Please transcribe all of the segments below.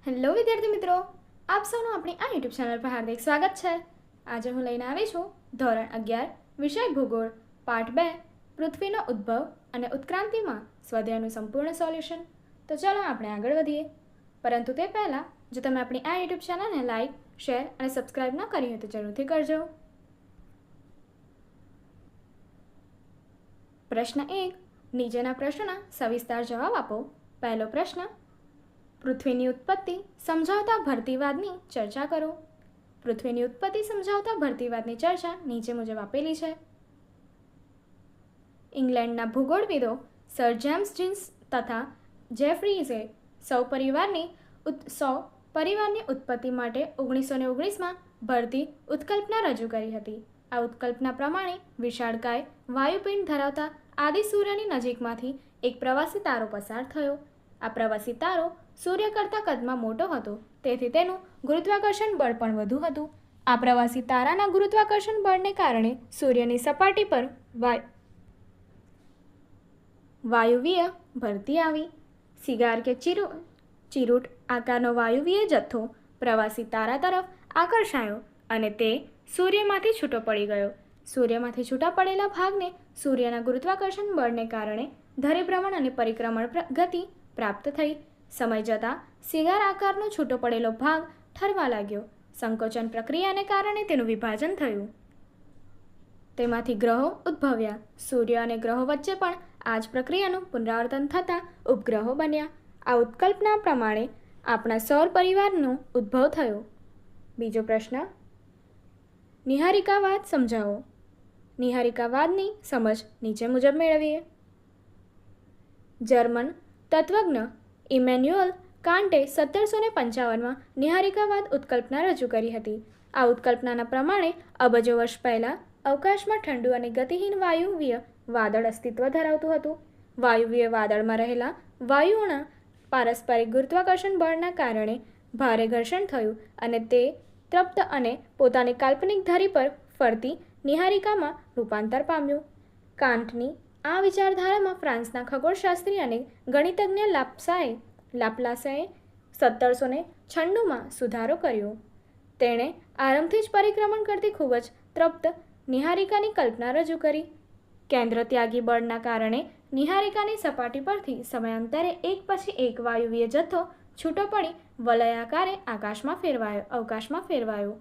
Hello વિદ્યાર્થી મિત્રો, આપ સૌનું આપણી આ યુટ્યુબ ચેનલ પર હાર્દિક સ્વાગત છે. આજે હું લઈને આવી છું ધોરણ 11 વિષય ભૂગોળ પાઠ 2 પૃથ્વીનો ઉદ્ભવ અને ઉત્ક્રાંતિમાં સ્વાધ્યાયનું સંપૂર્ણ સોલ્યુશન. તો ચાલો આપણે આગળ વધીએ. પરંતુ તે પહેલાં જો તમે આપણી આ યુટ્યુબ ચેનલને લાઇક, શેર અને સબસ્ક્રાઇબ ન કરી હોય તો જરૂરથી કરજો. પ્રશ્ન 1. નીચેના પ્રશ્નોના સવિસ્તાર જવાબ આપો. પહેલો પ્રશ્ન, પૃથ્વીની ઉત્પત્તિ સમજાવતા ભરતીવાદની ચર્ચા કરો. પૃથ્વીની ઉત્પત્તિ સમજાવતા ભરતીવાદની ચર્ચા નીચે મુજબ આપેલી છે. ઇંગ્લેન્ડના ભૂગોળવિદો સર જેમ્સ જીન્સ તથા જેફરીઝે સૌપરિવારની ઉત્પત્તિ માટે 1919માં ભરતી ઉત્કલ્પના રજૂ કરી હતી. આ ઉત્કલ્પના પ્રમાણે વિશાળકાય વાયુપિંડ ધરાવતા આદિ સૂર્યની નજીકમાંથી એક પ્રવાસી તારો પસાર થયો. આ પ્રવાસી તારો સૂર્ય કરતાં કદમાં મોટો હતો, તેથી તેનું ગુરુત્વાકર્ષણ બળ પણ વધુ હતું. આ પ્રવાસી તારાના ગુરુત્વાકર્ષણ બળને કારણે સૂર્યની સપાટી પર વાયુવીય ભરતી આવી. સિગાર કે ચીરૂટ આકારનો વાયુવીય જથ્થો પ્રવાસી તારા તરફ આકર્ષાયો અને તે સૂર્યમાંથી છૂટો પડી ગયો. સૂર્યમાંથી છૂટા પડેલા ભાગને સૂર્યના ગુરુત્વાકર્ષણ બળને કારણે ધરીભ્રમણ અને પરિક્રમણ ગતિ પ્રાપ્ત થઈ. સમય જતાં સિગાર આકારનો છૂટો પડેલો ભાગ ઠરવા લાગ્યો. સંકોચન પ્રક્રિયાને કારણે તેનું વિભાજન થયું. તેમાંથી ગ્રહો ઉદ્ભવ્યા. સૂર્ય અને ગ્રહો વચ્ચે પણ આ જ પ્રક્રિયાનું પુનરાવર્તન થતાં ઉપગ્રહો બન્યા. આ ઉત્કલ્પના પ્રમાણે આપણા સૌર પરિવારનો ઉદ્ભવ થયો. બીજો પ્રશ્ન, નિહારિકાવાદ સમજાવો. નિહારિકાવાદની સમજ નીચે મુજબ મેળવીએ. જર્મન તત્વજ્ઞ ઇમેન્યુઅલ કાન્ટે 1755માં નિહારિકાવાદ ઉત્કલ્પના રજૂ કરી હતી. આ ઉત્કલ્પનાના પ્રમાણે અબજો વર્ષ પહેલાં અવકાશમાં ઠંડુ અને ગતિહીન વાયુવીય વાદળ અસ્તિત્વ ધરાવતું હતું. વાયુવીય વાદળમાં રહેલા વાયુઓના પારસ્પરિક ગુરુત્વાકર્ષણ બળના કારણે ભારે ઘર્ષણ થયું અને તે તૃપ્ત અને પોતાની કાલ્પનિક ધરી પર ફરતી નિહારિકામાં રૂપાંતર પામ્યું. કાન્ટની આ વિચારધારામાં ફ્રાન્સના ખગોળશાસ્ત્રી અને ગણિતજ્ઞ લાપ્લાસએ 1796માં સુધારો કર્યો. તેણે આરંભથી જ પરિક્રમણ કરતી ખૂબ જ તૃપ્ત નિહારિકાની કલ્પના રજૂ કરી. કેન્દ્ર ત્યાગી બળના કારણે નિહારિકાની સપાટી પરથી સમયાંતરે એક પછી એક વાયુવીય જથ્થો છૂટો પડી વલયાકારે અવકાશમાં ફેરવાયો.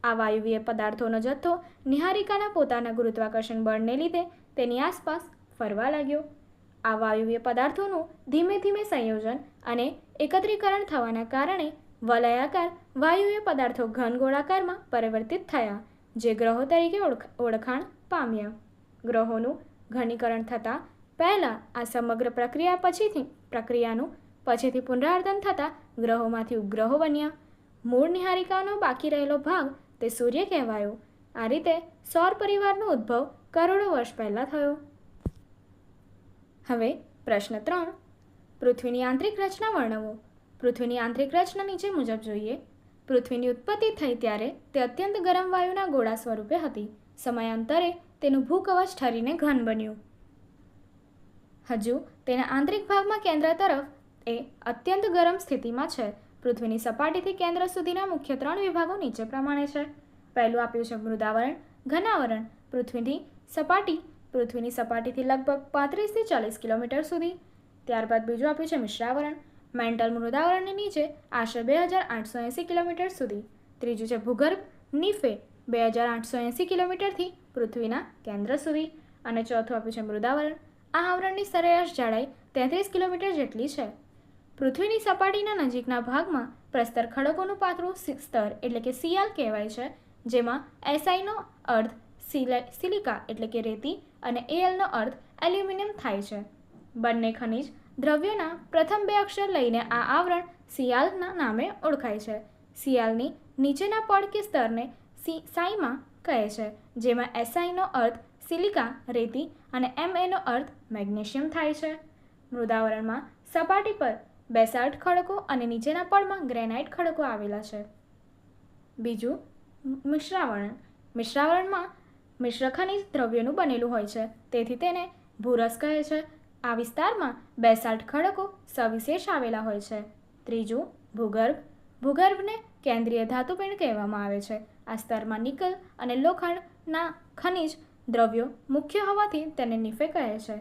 આ વાયુવીય પદાર્થોનો જથ્થો નિહારિકાના પોતાના ગુરુત્વાકર્ષણ બળને લીધે તેની આસપાસ ફરવા લાગ્યો. આ વાયુવીય પદાર્થોનું ધીમે ધીમે સંયોજન અને એકત્રીકરણ થવાના કારણે વલયાકાર વાયુવીય પદાર્થો ઘન ગોળાકારમાં પરિવર્તિત થયા, જે ગ્રહો તરીકે ઓળખાણ પામ્યા. ગ્રહોનું ઘનીકરણ થતાં પહેલાં આ સમગ્ર પ્રક્રિયાનું પછીથી પુનરાવર્તન થતાં ગ્રહોમાંથી ઉપગ્રહો બન્યા. મૂળ નિહારિકાનો બાકી રહેલો ભાગ તે સૂર્ય કહેવાયો. આ રીતે સૌર પરિવારનો ઉદ્ભવ કરોડો વર્ષ પહેલાં થયો. હવે પ્રશ્ન 3, પૃથ્વીની આંતરિક રચના વર્ણવો. પૃથ્વીની આંતરિક રચના નીચે મુજબ જોઈએ. પૃથ્વીની ઉત્પત્તિ થઈ ત્યારે તે અત્યંત ગરમ વાયુના ગોળા સ્વરૂપે હતી. સમયાંતરે તેનું ભૂકવચ ઠરીને ઘન બન્યું. હજુ તેના આંતરિક ભાગમાં કેન્દ્ર તરફ એ અત્યંત ગરમ સ્થિતિમાં છે. પૃથ્વીની સપાટીથી કેન્દ્ર સુધીના મુખ્ય 3 વિભાગો નીચે પ્રમાણે છે. પહેલું આપ્યું છે મૃદાવરણ. ઘનાવરણ પૃથ્વીની સપાટીથી લગભગ 35 થી 40 કિલોમીટર સુધી. ત્યારબાદ બીજું આપ્યું છે મિશ્રાવરણ. મેન્ટલ મૃદાવરણની નીચે આશરે 2880 કિલોમીટર સુધી. ત્રીજું છે ભૂગર્ભ. નીફે 2880 કિલોમીટરથી પૃથ્વીના કેન્દ્ર સુધી. અને ચોથું આપ્યું છે મૃદાવરણ. આ આવરણની સરેરાશ જાડાઈ 33 કિલોમીટર જેટલી છે. પૃથ્વીની સપાટીના નજીકના ભાગમાં પ્રસ્તર ખડકોનું પાતળું સ્તર એટલે કે સિયાલ કહેવાય છે, જેમાં SIનો અર્થ સિલિકા એટલે કે રેતી અને ALનો અર્થ એલ્યુમિનિયમ થાય છે. બંને ખનિજ દ્રવ્યોના પ્રથમ 2 અક્ષર લઈને આ આવરણ સિયાલના નામે ઓળખાય છે. સિયાલની નીચેના પડ કે સ્તરને સાઈમા કહે છે, જેમાં SIનો અર્થ સિલિકા રેતી અને MAનો અર્થ મેગ્નેશિયમ થાય છે. મૃદાવરણમાં સપાટી પર બેસાલ્ટ ખડકો અને નીચેના પડમાં ગ્રેનાઇટ ખડકો આવેલા છે. બીજું મિશ્રાવરણ. મિશ્રાવરણમાં મિશ્ર ખનિજ દ્રવ્યોનું બનેલું હોય છે, તેથી તેને ભૂરસ કહે છે. આ વિસ્તારમાં બેસાલ્ટ ખડકો સવિશેષ આવેલા હોય છે. ત્રીજું ભૂગર્ભ. ભૂગર્ભને કેન્દ્રીય ધાતુપિંડ કહેવામાં આવે છે. આ સ્તરમાં નિકલ અને લોખંડના ખનિજ દ્રવ્યો મુખ્ય હોવાથી તેને નિફે કહે છે.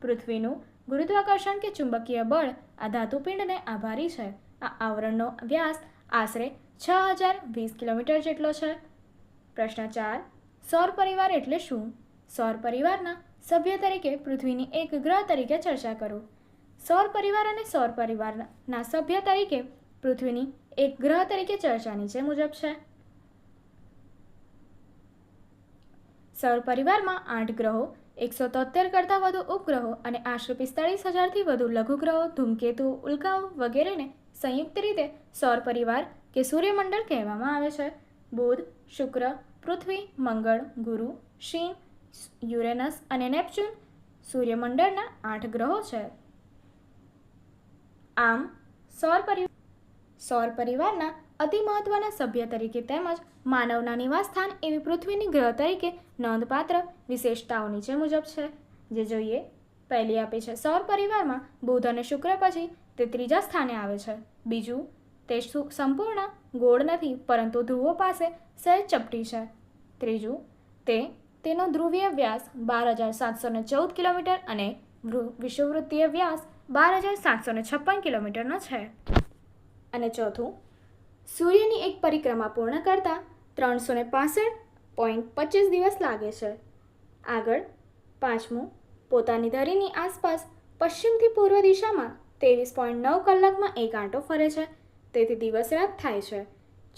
પૃથ્વીનું ગુરુત્વાકર્ષણ કે ચુંબકીય બળ આ ધાતુપિંડને આભારી છે. આ આવરણનો વ્યાસ આશરે 6020 કિલોમીટર જેટલો છે. પ્રશ્ન 4. સૌર પરિવાર એટલે શું? સૌર પરિવારના સભ્ય તરીકે પૃથ્વીની એક ગ્રહ તરીકે ચર્ચા કરો. સૌર પરિવાર અને સૌર પરિવારના સભ્ય તરીકે પૃથ્વીની એક ગ્રહ તરીકે ચર્ચા નીચે મુજબ છે. સૌર પરિવારમાં 8 ગ્રહો, 173 કરતાં વધુ ઉપગ્રહો અને આશરે 45,000થી વધુ લઘુગ્રહો, ધૂમકેતુ, ઉલ્કાઓ વગેરેને સંયુક્ત રીતે સૌર પરિવાર કે સૂર્યમંડળ કહેવામાં આવે છે. બુધ, શુક્ર, પૃથ્વી, મંગળ, ગુરુ, શનિ, યુરેનસ અને નેપચ્યુન સૂર્યમંડળના 8 ગ્રહો છે. આમ સૌર પરિવારના અતિ મહત્વના સભ્ય તરીકે તેમજ માનવના નિવાસસ્થાન એવી પૃથ્વીની ગ્રહ તરીકે નોંધપાત્ર વિશેષતાઓ નીચે મુજબ છે. જે જોઈએ. પહેલી આપી છે સૌર પરિવારમાં બુધ અને શુક્ર પછી તે ત્રીજા સ્થાને આવે છે. બીજું, તે સંપૂર્ણ ગોળ નથી પરંતુ ધ્રુવો પાસે સહેજ ચપટી છે. ત્રીજું, તેનો ધ્રુવીય વ્યાસ 12,714 કિલોમીટર અને વિષુવવૃત્તીય વ્યાસ 12,756 કિલોમીટરનો છે. અને ચોથું, સૂર્યની એક પરિક્રમા પૂર્ણ કરતાં 365.25 દિવસ લાગે છે. આગળ પાંચમું, પોતાની ધરીની આસપાસ પશ્ચિમથી પૂર્વ દિશામાં 23.9 કલાકમાં એક આંટો ફરે છે. તેથી દિવસ રાત થાય છે.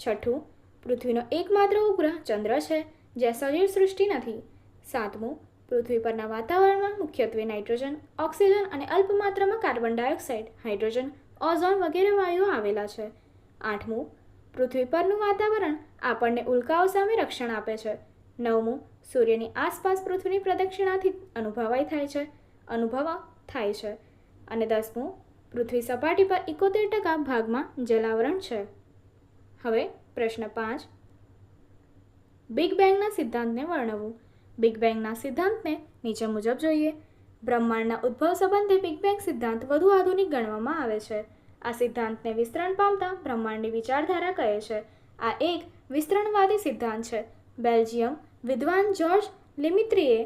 છઠ્ઠું, પૃથ્વીનો એકમાત્ર ઉપગ્રહ ચંદ્ર છે જ્યાં સજીવ સૃષ્ટિ નથી. સાતમું, પૃથ્વી પરના વાતાવરણમાં મુખ્યત્વે નાઇટ્રોજન, ઓક્સિજન અને અલ્પ માત્રામાં કાર્બન ડાયોક્સાઇડ, હાઇડ્રોજન, ઓઝોન વગેરે વાયુઓ આવેલા છે. આઠમું, પૃથ્વી પરનું વાતાવરણ આપણને ઉલ્કાઓ સામે રક્ષણ આપે છે. નવમું, સૂર્યની આસપાસ પૃથ્વીની પ્રદક્ષિણાથી અનુભવ થાય છે. અને 10મું, પૃથ્વી સપાટી પર 71% ભાગમાં જલાવરણ છે. હવે પ્રશ્ન 5. બિગ બેંગના સિદ્ધાંતને વર્ણવો. બિગ બેંગના સિદ્ધાંતને નીચે મુજબ જોઈએ. બ્રહ્માંડના ઉદ્ભવ સંબંધે બિગ બેંગ સિદ્ધાંત વધુ આધુનિક ગણવામાં આવે છે. આ સિદ્ધાંતને વિસ્તરણ પામતા બ્રહ્માંડની વિચારધારા કહે છે. આ એક વિસ્તરણવાદી સિદ્ધાંત છે. બેલ્જિયમ વિદ્વાન જ્યોર્જ લેમેત્રીએ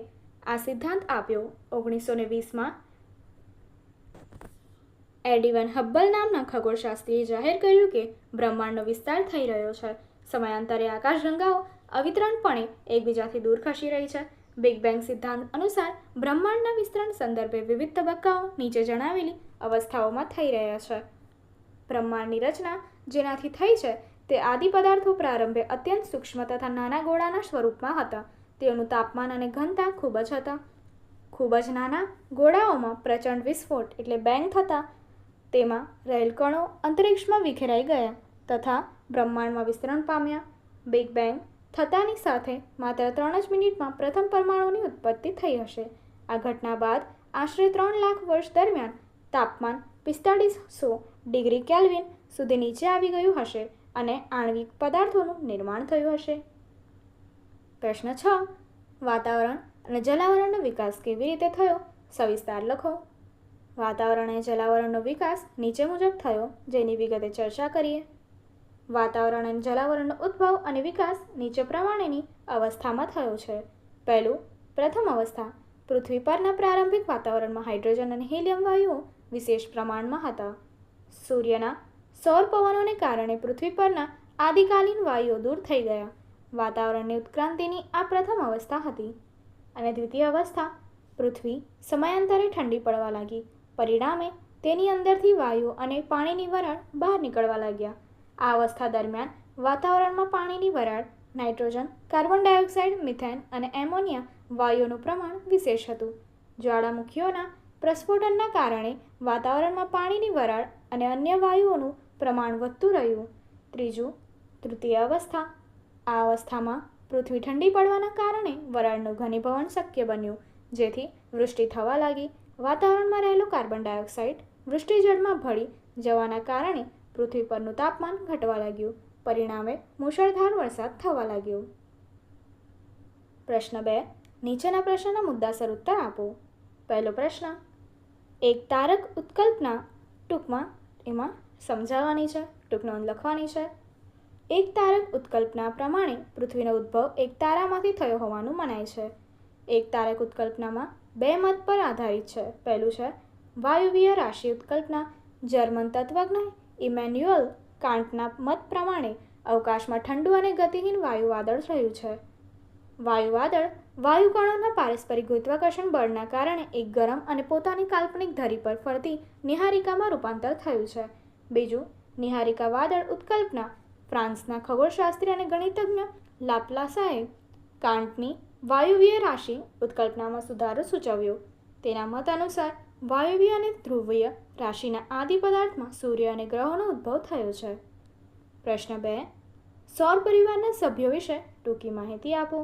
આ સિદ્ધાંત આપ્યો. 1920માં એડવિન હબ્બલ નામના ખગોળશાસ્ત્રીએ જાહેર કર્યું કે બ્રહ્માંડનો વિસ્તાર થઈ રહ્યો છે. સમયાંતરે આકાશગંગાઓ અવિતરણપણે એકબીજાથી દૂર ખસી રહી છે. બિગ બેંગ સિદ્ધાંત અનુસાર બ્રહ્માંડના વિસ્તરણ સંદર્ભે વિવિધ તબક્કાઓ નીચે જણાવેલી અવસ્થાઓમાં થઈ રહ્યા છે. બ્રહ્માંડની રચના જેનાથી થઈ છે તે આદિ પદાર્થો પ્રારંભે અત્યંત સૂક્ષ્મ તથા નાના ગોળાના સ્વરૂપમાં હતા. તેઓનું તાપમાન અને ઘનતા ખૂબ જ હતા. ખૂબ જ નાના ગોળાઓમાં પ્રચંડ વિસ્ફોટ એટલે બેંગ થતાં તેમાં રહેલ કણો અંતરિક્ષમાં વિખેરાઈ ગયા તથા બ્રહ્માંડમાં વિસ્તરણ પામ્યા. બિગ બેંગ થતાની સાથે માત્ર 3 જ મિનિટમાં પ્રથમ પરમાણુની ઉત્પત્તિ થઈ હશે. આ ઘટના બાદ આશરે 3 લાખ વર્ષ દરમિયાન તાપમાન 4500 ડિગ્રી કેલ્વિન સુધી નીચે આવી ગયું હશે અને આણ્વિક પદાર્થોનું નિર્માણ થયું હશે. પ્રશ્ન 6. વાતાવરણ અને જલાવરણનો વિકાસ કેવી રીતે થયો? સવિસ્તાર લખો. વાતાવરણ અને જલાવરણનો વિકાસ નીચે મુજબ થયો, જેની વિગતે ચર્ચા કરીએ. વાતાવરણ અને જલાવરણનો ઉદ્ભવ અને વિકાસ નીચે પ્રમાણેની અવસ્થામાં થયો છે. પ્રથમ અવસ્થા. પૃથ્વી પરના પ્રારંભિક વાતાવરણમાં હાઇડ્રોજન અને હિલિયમ વાયુઓ વિશેષ પ્રમાણમાં હતા. સૂર્યના સૌર પવનોને કારણે પૃથ્વી પરના આદિકાલીન વાયુઓ દૂર થઈ ગયા. વાતાવરણની ઉત્ક્રાંતિની આ પ્રથમ અવસ્થા હતી. અને દ્વિતીય અવસ્થા. પૃથ્વી સમયાંતરે ઠંડી પડવા લાગી. પરિણામે તેની અંદરથી વાયુઓ અને પાણીની વરાળ બહાર નીકળવા લાગ્યા. આ અવસ્થા દરમિયાન વાતાવરણમાં પાણીની વરાળ, નાઇટ્રોજન, કાર્બન ડાયોક્સાઇડ, મિથેન અને એમોનિયા વાયુઓનું પ્રમાણ વિશેષ હતું. જ્વાળામુખીઓના પ્રસ્ફોટનના કારણે વાતાવરણમાં પાણીની વરાળ અને અન્ય વાયુઓનું પ્રમાણ વધતું રહ્યું. તૃતીય અવસ્થા. આ અવસ્થામાં પૃથ્વી ઠંડી પડવાના કારણે વરાળનું ઘનીભવન શક્ય બન્યું, જેથી વૃષ્ટિ થવા લાગી. વાતાવરણમાં રહેલો કાર્બન ડાયોક્સાઇડ વૃષ્ટિજળમાં ભળી જવાના કારણે પૃથ્વી પરનું તાપમાન ઘટવા લાગ્યું. પરિણામે મુશળધાર વરસાદ થવા લાગ્યો. પ્રશ્ન 2. નીચેના પ્રશ્નના મુદ્દાસર ઉત્તર આપો. પહેલો પ્રશ્ન. એક તારક ઉત્કલ્પના, ટૂંકમાં એમાં સમજાવવાની છે, ટૂંક નોંધ લખવાની છે. એક તારક ઉત્કલ્પના પ્રમાણે પૃથ્વીનો ઉદ્ભવ એક તારામાંથી થયો હોવાનું મનાય છે. એક તારક ઉત્કલ્પનામાં 2 મત પર આધારિત છે. પહેલું છે વાયુવીય રાશિ ઉત્કલ્પના. જર્મન તત્વજ્ઞ ઇમેન્યુઅલ કાન્ટના મત પ્રમાણે અવકાશમાં ઠંડુ અને ગતિહીન વાયુ વાદળ રહ્યું છે. વાયુ વાદળ વાયુકણોના પારસ્પરિક ગુરુત્વાકર્ષણ બળના કારણે એક ગરમ અને પોતાની કાલ્પનિક ધરી પર ફરતી નિહારિકામાં રૂપાંતર થયું છે. બીજું, નિહારિકા વાદળ ઉત્કલ્પના. ફ્રાન્સના ખગોળશાસ્ત્રી અને ગણિતજ્ઞ લાપ્લાસાએ કાન્ટની વાયુવીય રાશિ ઉત્કલ્પનામાં સુધારો સૂચવ્યો. તેના મત અનુસાર વાયુવીય અને ધ્રુવીય રાશિના આદિ પદાર્થમાં સૂર્ય અને ગ્રહોનો ઉદ્ભવ થયો છે. પ્રશ્ન 2. સૌર પરિવારના સભ્યો વિશે ટૂંકી માહિતી આપો.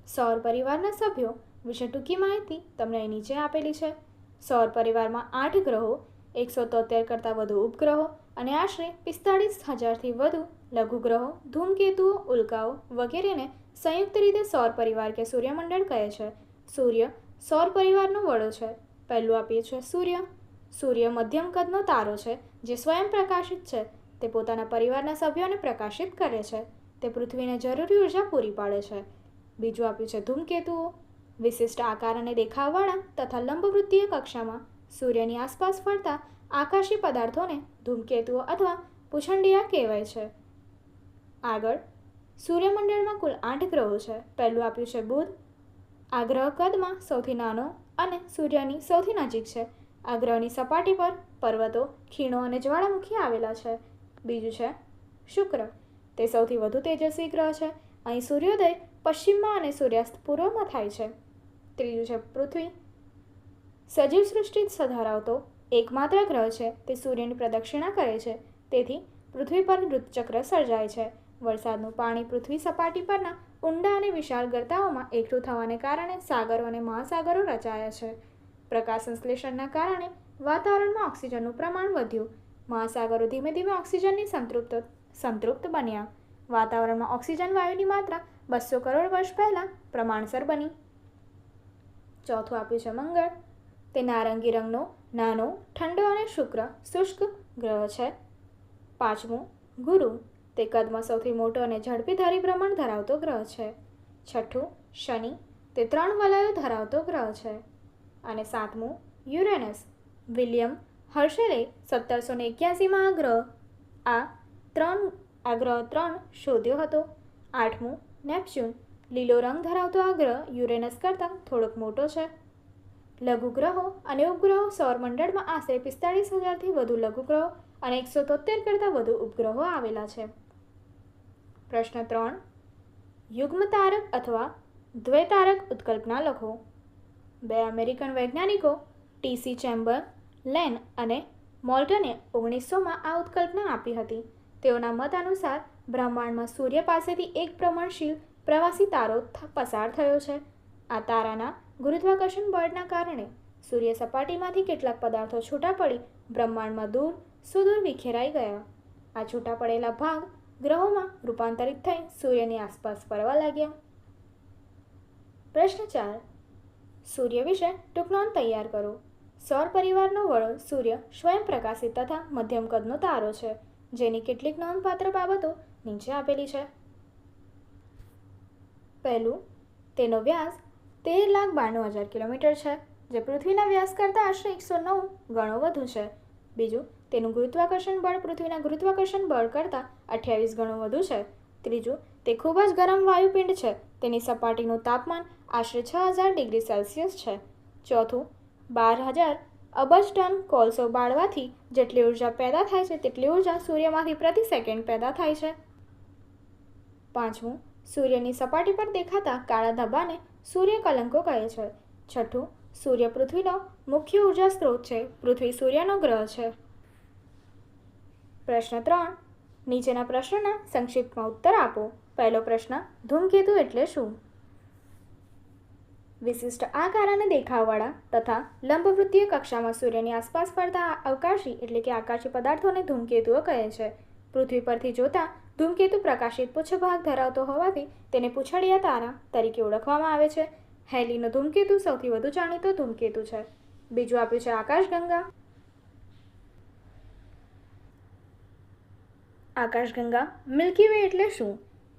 સૌર પરિવારના સભ્યો વિશે ટૂંકી માહિતી તમને અહીં નીચે આપેલી છે. સૌર પરિવારમાં 8 ગ્રહો, 173 કરતાં વધુ ઉપગ્રહો અને આશરે 45,000થી વધુ લઘુગ્રહો, ધૂમકેતુઓ, ઉલ્કાઓ વગેરેને સંયુક્ત રીતે સૌર પરિવાર કે સૂર્યમંડળ કહે છે. સૂર્ય સૌર પરિવારનો વડો છે. પહેલું આપીએ છીએ સૂર્ય. સૂર્ય મધ્યમ કદનો તારો છે જે સ્વયં પ્રકાશિત છે. તે પોતાના પરિવારના સભ્યોને પ્રકાશિત કરે છે. તે પૃથ્વીને જરૂરી ઉર્જા પૂરી પાડે છે. બીજું આપ્યું છે ધૂમકેતુઓ. વિશિષ્ટ આકાર અને દેખાવવાળા તથા લંબવૃત્તીય કક્ષામાં સૂર્યની આસપાસ ફરતા આકાશી પદાર્થોને ધૂમકેતુઓ અથવા પૂંછડીયા કહેવાય છે. આગળ, સૂર્યમંડળમાં કુલ 8 ગ્રહો છે. પહેલું આપ્યું છે બુધ. આ ગ્રહ કદમાં સૌથી નાનો અને સૂર્યની સૌથી નજીક છે. આ ગ્રહની સપાટી પર પર્વતો, ખીણો અને જ્વાળામુખી આવેલા છે. બીજું છે શુક્ર. તે સૌથી વધુ તેજસ્વી ગ્રહ છે. અહીં સૂર્યોદય પશ્ચિમમાં અને સૂર્યાસ્ત પૂર્વમાં થાય છે. ત્રીજું છે પૃથ્વી. સજીવ સૃષ્ટિ ધરાવતો એકમાત્ર ગ્રહ છે. તે સૂર્યની પ્રદક્ષિણા કરે છે. તેથી પૃથ્વી પર ઋતુચક્ર સર્જાય છે. વરસાદનું પાણી પૃથ્વી સપાટી પરના ઊંડા અને વિશાળ ગર્તાઓમાં એકઠું થવાને કારણે સાગરો અને મહાસાગરો રચાયા છે. પ્રકાશ સંશ્લેષણના કારણે વાતાવરણમાં ઓક્સિજનનું પ્રમાણ વધ્યું. મહાસાગરો ધીમે ધીમે ઓક્સિજનની સંતૃપ્ત બન્યા. વાતાવરણમાં ઓક્સિજન વાયુની માત્રા 200 કરોડ વર્ષ પહેલાં પ્રમાણસર બની. ચોથું આપ્યું છે મંગળ. તે નારંગી રંગનો નાનો, ઠંડો અને શુષ્ક ગ્રહ છે. પાંચમું ગુરુ. તે કદમાં સૌથી મોટો અને ઝડપી ધરીભ્રમણ ધરાવતો ગ્રહ છે. છઠ્ઠું શનિ. તે 3 વલયો ધરાવતો ગ્રહ છે. અને સાતમું યુરેનસ. વિલિયમ હર્શેલે 1781માં આ ગ્રહ 3 શોધ્યો હતો. આઠમું નેપચ્યુન. લીલો રંગ ધરાવતો આ ગ્રહ યુરેનસ કરતાં થોડોક મોટો છે. લઘુગ્રહો અને ઉપગ્રહો. સૌરમંડળમાં આશરે 45,000થી વધુ લઘુગ્રહો અને 173 કરતાં વધુ ઉપગ્રહો આવેલા છે. પ્રશ્ન 3. યુગ્મ તારક અથવા દ્વૈતારક ઉત્કલ્પના લખો. 2 અમેરિકન વૈજ્ઞાનિકો ટી.સી. ચેમ્બરલેન અને મોલ્ટને 1900માં આ ઉત્કલ્પના આપી હતી. તેઓના મત અનુસાર બ્રહ્માંડમાં સૂર્ય પાસેથી એક ભ્રમણશીલ પ્રવાસી તારો પસાર થયો છે. આ તારાના ગુરુત્વાકર્ષણ બળના કારણે સૂર્ય સપાટીમાંથી કેટલાક પદાર્થો છૂટા પડી બ્રહ્માંડમાં દૂર સુદૂર વિખેરાઈ ગયા. આ છૂટા પડેલા ભાગ ગ્રહોમાં રૂપાંતરિત થઈ સૂર્યની આસપાસ ફરવા લાગ્યા. પ્રશ્ન 4. સૂર્ય વિશે ટૂંક નોંધ તૈયાર કરો. સૌર પરિવારનો વડો સૂર્ય સ્વયં પ્રકાશિત તથા મધ્યમ કદનો તારો છે, જેની કેટલીક નોંધપાત્ર બાબતો નીચે આપેલી છે. પહેલું, તેનો વ્યાસ 13,92,000 કિલોમીટર છે, જે પૃથ્વીના વ્યાસ કરતાં આશરે 109 ગણો વધુ છે. બીજું, તેનું ગુરુત્વાકર્ષણ બળ પૃથ્વીના ગુરુત્વાકર્ષણ બળ કરતાં 28 ગણું વધુ છે. ત્રીજું, તે ખૂબ જ ગરમ વાયુપિંડ છે. તેની સપાટીનું તાપમાન આશરે 6,000 ડિગ્રી સેલ્સિયસ છે. ચોથું, 12,000 અબજ ટન કોલસો બાળવાથી જેટલી ઉર્જા પેદા થાય છે તેટલી ઉર્જા સૂર્યમાંથી પ્રતિ સેકન્ડ પેદા થાય છે. પાંચમું, સૂર્યની સપાટી પર દેખાતા કાળા ધબ્બાને સૂર્યકલંકો કહે છે. છઠ્ઠું, સૂર્ય પૃથ્વીનો મુખ્ય ઉર્જા સ્ત્રોત છે. પૃથ્વી સૂર્યનો ગ્રહ છે. પ્રશ્ન 3. નીચેના પ્રશ્નોના સંક્ષિપ્તમાં ઉત્તર આપો. પહેલો પ્રશ્ન, ધૂમકેતુ એટલે શું? વિશિષ્ટ આકાર અને દેખાવવાળા તથા લંબવૃત્તીય કક્ષામાં સૂર્યની આસપાસ ફરતા અવકાશી એટલે કે આકાશી પદાર્થોને ધૂમકેતુઓ કહે છે. પૃથ્વી પરથી જોતા ધૂમકેતુ પ્રકાશિત પુચ્છભાગ ધરાવતો હોવાથી તેને પૂંછડીયા તારા તરીકે ઓળખવામાં આવે છે. હેલીનો ધૂમકેતુ સૌથી વધુ જાણીતો ધૂમકેતુ છે. બીજું આપ્યું છે આકાશગંગા. આકાશગંગા મિલ્કી વે એટલે શું?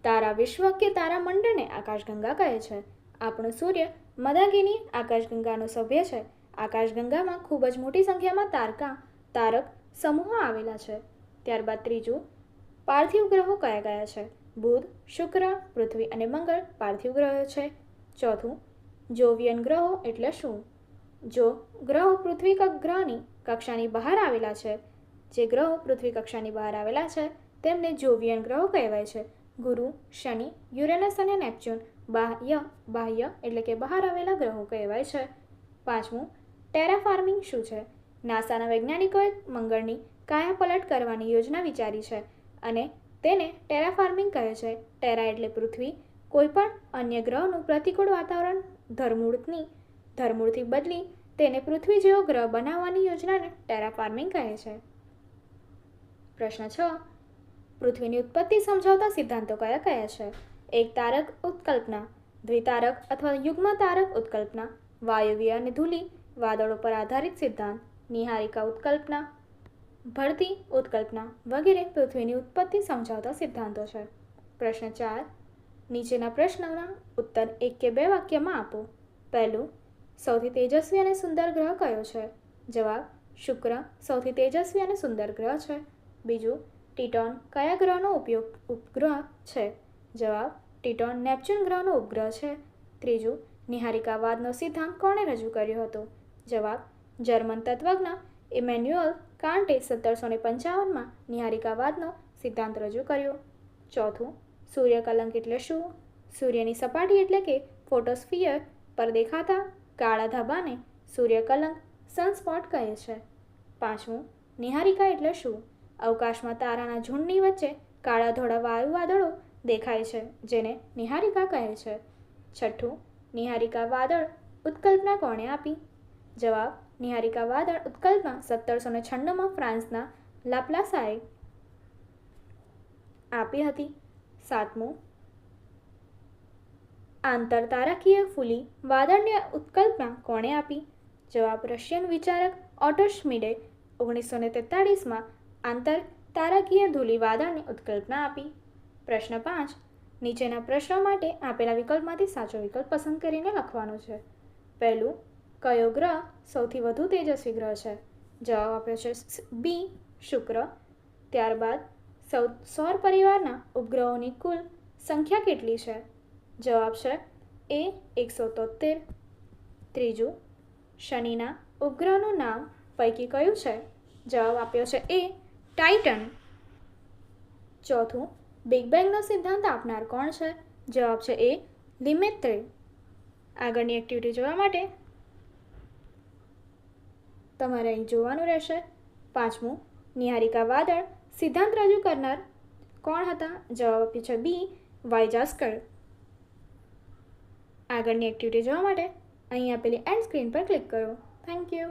તારા વિશ્વ કે તારામંડળને આકાશગંગા કહે છે. આપણો સૂર્ય મદાકીની આકાશગંગાનો સભ્ય છે. આકાશગંગામાં ખૂબ જ મોટી સંખ્યામાં તારક સમૂહો આવેલા છે. ત્યારબાદ ત્રીજું, પાર્થિવ ગ્રહો કયા કયા છે? બુધ, શુક્ર, પૃથ્વી અને મંગળ પાર્થિવ ગ્રહો છે. ચોથું, જોવિયન ગ્રહો એટલે શું? જો ગ્રહો પૃથ્વી ગ્રહની કક્ષાની બહાર આવેલા છે, જે ગ્રહો પૃથ્વી કક્ષાની બહાર આવેલા છે તેમને જોવિયન ગ્રહો કહેવાય છે. ગુરુ, શનિ, યુરેનસ અને નેપચ્યુન બાહ્ય એટલે કે બહાર આવેલા ગ્રહો કહેવાય છે. પાંચમું, ટેરાફાર્મિંગ શું છે? નાસાના વૈજ્ઞાનિકોએ મંગળની કાયાપલટ કરવાની યોજના વિચારી છે અને તેને ટેરાફાર્મિંગ કહે છે. ટેરા એટલે પૃથ્વી. કોઈપણ અન્ય ગ્રહનું પ્રતિકૂળ વાતાવરણ ધરમૂળથી બદલી તેને પૃથ્વી જેવો ગ્રહ બનાવવાની યોજનાને ટેરાફાર્મિંગ કહે છે. પ્રશ્ન 6. પૃથ્વીની ઉત્પત્તિ સમજાવતા સિદ્ધાંતો કયા કયા છે? એક તારક ઉત્કલ્પના, દ્વિતારક અથવા યુગ્મ તારક ઉત્કલ્પના, વાયવ્ય અને ધૂલી વાદળો પર આધારિત સિદ્ધાંત, નિહારિકા ઉત્કલ્પના, ભરતી ઉત્કલ્પના વગેરે પૃથ્વીની ઉત્પત્તિ સમજાવતા સિદ્ધાંતો છે. પ્રશ્ન 4. નીચેના પ્રશ્નોના ઉત્તર 1 કે 2 વાક્યમાં આપો. પહેલું, સૌથી તેજસ્વી અને સુંદર ગ્રહ કયો છે? જવાબ, શુક્ર સૌથી તેજસ્વી અને સુંદર ગ્રહ છે. બીજું, ટીટોન કયા ગ્રહનો ઉપગ્રહ છે? જવાબ, ટીટોન નેપચ્યુન ગ્રહનો ઉપગ્રહ છે. ત્રીજું, નિહારિકાવાદનો સિદ્ધાંત કોણે રજૂ કર્યો હતો? જવાબ, જર્મન તત્વજ્ઞ ઇમેન્યુઅલ કાન્ટે 1755માં નિહારિકાવાદનો સિદ્ધાંત રજૂ કર્યો. ચોથું, સૂર્યકલંક એટલે શું? સૂર્યની સપાટી એટલે કે ફોટોસ્ફિયર પર દેખાતા કાળા ધબ્બાને સૂર્યકલંક સનસ્પોટ કહે છે. પાંચમું, નિહારિકા એટલે શું? અવકાશમાં તારાના ઝુંડની વચ્ચે કાળા ધોળા વાદળો દેખાય છે, જેને નિહારિકા કહે છે. છઠ્ઠું, નિહારિકા વાદળ ઉત્કલ્પના કોણે આપી? જવાબ, નિહારિકા વાદળ ઉત્કલ્પના 1796માં ફ્રાન્સના લાપ્લાસાએ આપી હતી. સાતમું, આંતરતારાકીય ફૂલી વાદળની ઉત્કલ્પના કોણે આપી? જવાબ, રશિયન વિચારક ઓટો શ્મિડે 1943માં આંતરતારાકીય ધૂલી વાદળની ઉત્કલ્પના આપી. પ્રશ્ન 5. નીચેના પ્રશ્નો માટે આપેલા વિકલ્પમાંથી સાચો વિકલ્પ પસંદ કરીને લખવાનો છે. પહેલું, કયો ગ્રહ સૌથી વધુ તેજસ્વી ગ્રહ છે? જવાબ આપ્યો છે બી, શુક્ર. ત્યારબાદ સૌર પરિવારના ઉપગ્રહોની કુલ સંખ્યા કેટલી છે? જવાબ છે એ 173. ત્રીજું, શનિના ઉપગ્રહનું નામ પૈકી કયું છે? જવાબ આપ્યો છે એ, ટાઇટન. ચોથું, બિગ બેંગનો સિદ્ધાંત આપનાર કોણ છે? જવાબ છે એ, લિમેત્રે. આગળની એક્ટિવિટી જોવા માટે તમારે અહીં જોવાનું રહેશે. પાંચમું, નિહારિકા વાદળ સિદ્ધાંત રજૂ કરનાર કોણ હતા? જવાબ આપ્યો છે બી, વાયજાસ્કર. આગળની એક્ટિવિટી જોવા માટે અહીં આપેલી એન્ડ સ્ક્રીન પર ક્લિક કરો. Thank you.